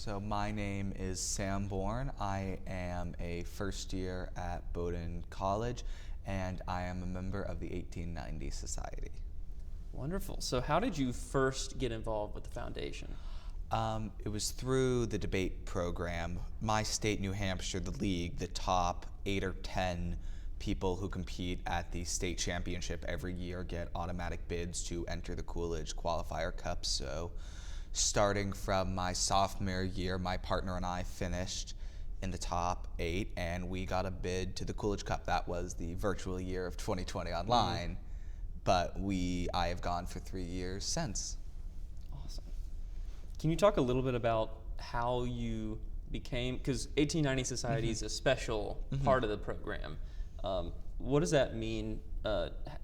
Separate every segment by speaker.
Speaker 1: So my name is Sam Borne. I am a first year at Bowdoin College, and I am a member of the 1890 Society.
Speaker 2: Wonderful. So how did you first get involved with the foundation?
Speaker 1: It was through the debate program. My state, New Hampshire, the league, the top 8 or 10 people who compete at the state championship every year get automatic bids to enter the Coolidge Qualifier Cup. So starting from my sophomore year, my partner and I finished in the top 8, and we got a bid to the Coolidge Cup. That was the virtual year of 2020 online, but I have gone for 3 years since.
Speaker 2: Awesome. Can you talk a little bit about how you became, because 1890 Society is a special part of the program. What does that mean?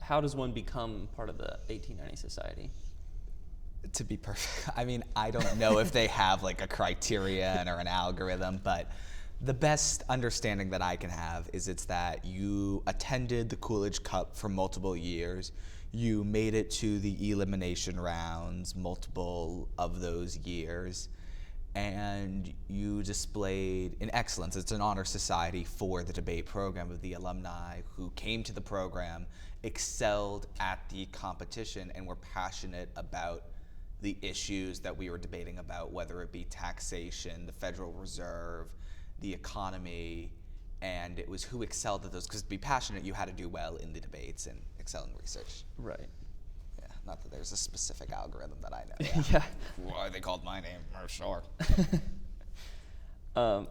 Speaker 2: How does one become part of the 1890 Society?
Speaker 1: To be perfect, I mean, I don't know if they have like a criterion or an algorithm, but the best understanding that I can have is it's that you attended the Coolidge Cup for multiple years, you made it to the elimination rounds multiple of those years, and you displayed an excellence. It's an honor society for the debate program of the alumni who came to the program, excelled at the competition, and were passionate about the issues that we were debating about, whether it be taxation, the Federal Reserve, the economy, and it was who excelled at those, because to be passionate, you had to do well in the debates and excel in research.
Speaker 2: Right.
Speaker 1: Yeah, not that there's a specific algorithm that I know.
Speaker 2: Yeah.
Speaker 1: Why they called my name? Oh, sure.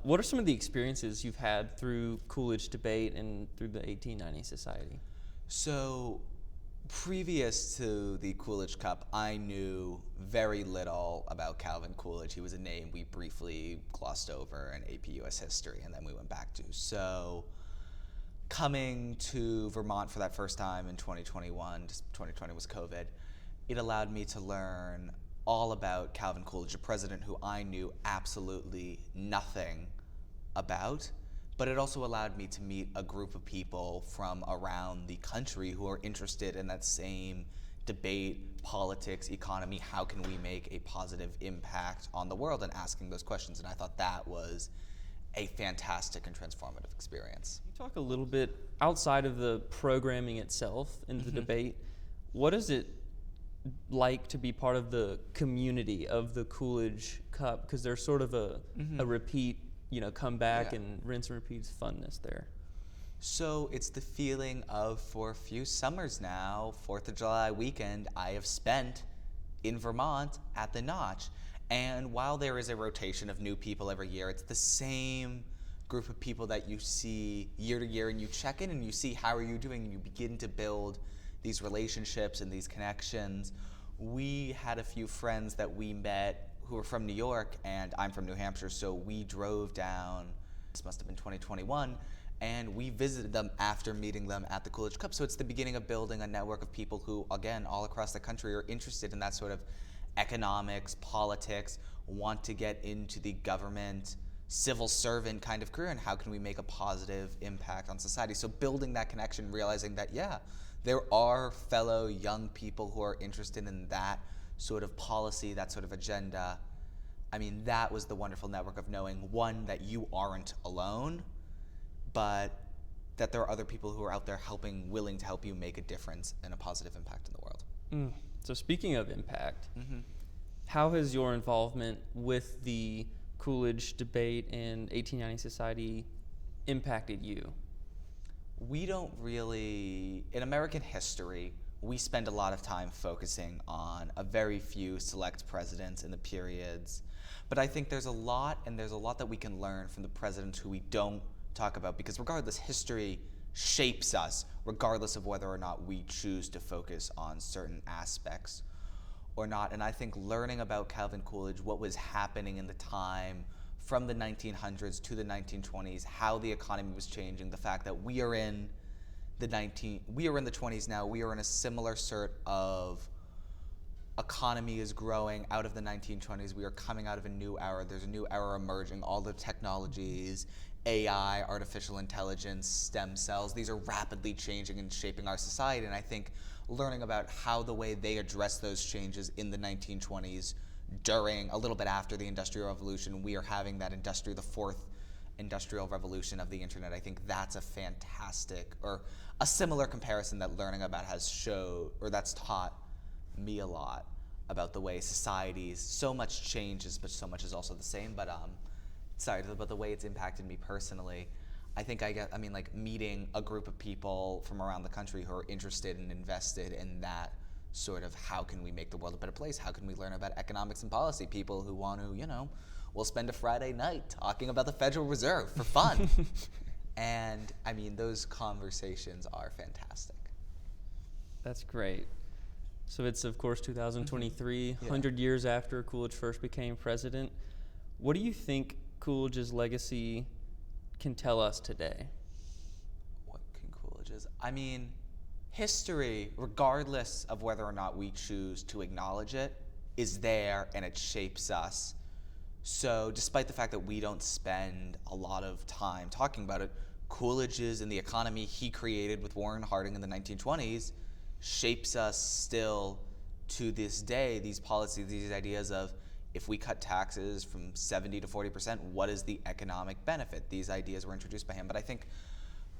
Speaker 2: What are some of the experiences you've had through Coolidge debate and through the 1890 Society?
Speaker 1: So, previous to the Coolidge Cup, I knew very little about Calvin Coolidge. He was a name we briefly glossed over in AP US history, and then we went back to. So, coming to Vermont for that first time in 2021, just 2020 was COVID, it allowed me to learn all about Calvin Coolidge, a president who I knew absolutely nothing about. But it also allowed me to meet a group of people from around the country who are interested in that same debate, politics, economy. How can we make a positive impact on the world, and asking those questions. And I thought that was a fantastic and transformative experience.
Speaker 2: Can you talk a little bit outside of the programming itself in the debate? What is it like to be part of the community of the Coolidge Cup? Because there's sort of a repeat, come back and rinse and repeat funness there.
Speaker 1: So it's the feeling of, for a few summers now, 4th of July weekend, I have spent in Vermont at the Notch. And while there is a rotation of new people every year, it's the same group of people that you see year to year, and you check in and you see how are you doing, and you begin to build these relationships and these connections. We had a few friends that we met who were from New York, and I'm from New Hampshire, so we drove down, this must have been 2021, and we visited them after meeting them at the Coolidge Cup. So it's the beginning of building a network of people who, again, all across the country are interested in that sort of economics, politics, want to get into the government, civil servant kind of career, and how can we make a positive impact on society. So building that connection, realizing that, there are fellow young people who are interested in that sort of policy, that sort of agenda. I mean, that was the wonderful network of knowing, one, that you aren't alone, but that there are other people who are out there willing to help you make a difference and a positive impact in the world.
Speaker 2: So speaking of impact, how has your involvement with the Coolidge debate and 1890 Society impacted you?
Speaker 1: We don't really, in American history, we spend a lot of time focusing on a very few select presidents and the periods. But I think there's a lot that we can learn from the presidents who we don't talk about, because regardless, history shapes us, regardless of whether or not we choose to focus on certain aspects or not. And I think learning about Calvin Coolidge, what was happening in the time from the 1900s to the 1920s, how the economy was changing, the fact that we are in the 20s now, we are in a similar sort of economy is growing out of the 1920s. We are coming out of a new era. There's a new era emerging. All the technologies, AI, artificial intelligence, stem cells, these are rapidly changing and shaping our society. And I think learning about how the way they address those changes in the 1920s during, a little bit after the Industrial Revolution, we are having the fourth industrial revolution of the internet. I think that's a fantastic, or a similar comparison that learning about has showed, or that's taught me a lot about the way societies, so much changes, but so much is also the same. But about the way it's impacted me personally. I think like meeting a group of people from around the country who are interested and invested in that sort of how can we make the world a better place? How can we learn about economics and policy? People who want to, we'll spend a Friday night talking about the Federal Reserve for fun. And I mean, those conversations are fantastic.
Speaker 2: That's great. So it's, of course, 2023, 100 years after Coolidge first became president. What do you think Coolidge's legacy can tell us today?
Speaker 1: What can Coolidge's? I mean, history, regardless of whether or not we choose to acknowledge it, is there and it shapes us. So despite the fact that we don't spend a lot of time talking about it, Coolidge's and the economy he created with Warren Harding in the 1920s shapes us still to this day. These policies, these ideas of if we cut taxes from 70 to 40%, what is the economic benefit? These ideas were introduced by him. But I think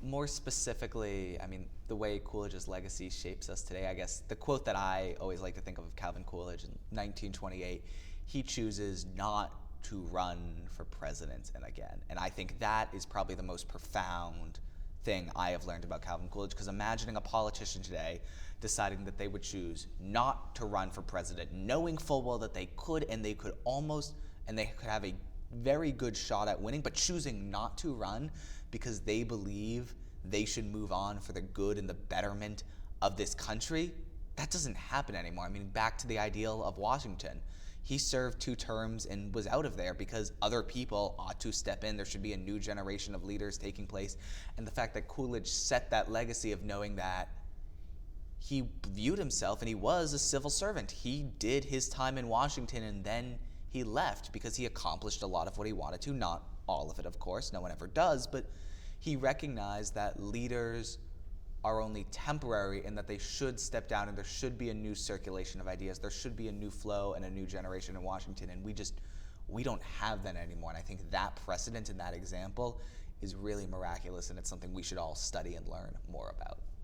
Speaker 1: more specifically, I mean, the way Coolidge's legacy shapes us today, I guess the quote that I always like to think of Calvin Coolidge in 1928, he chooses not to run for president and again. And I think that is probably the most profound thing I have learned about Calvin Coolidge, because imagining a politician today deciding that they would choose not to run for president, knowing full well that they could have a very good shot at winning, but choosing not to run because they believe they should move on for the good and the betterment of this country, that doesn't happen anymore. I mean, back to the ideal of Washington. He served 2 terms and was out of there because other people ought to step in. There should be a new generation of leaders taking place. And the fact that Coolidge set that legacy of knowing that he viewed himself, and he was a civil servant. He did his time in Washington and then he left because he accomplished a lot of what he wanted to. Not all of it, of course, no one ever does, but he recognized that leaders are only temporary and that they should step down and there should be a new circulation of ideas. There should be a new flow and a new generation in Washington, and we don't have that anymore. And I think that precedent and that example is really miraculous, and it's something we should all study and learn more about.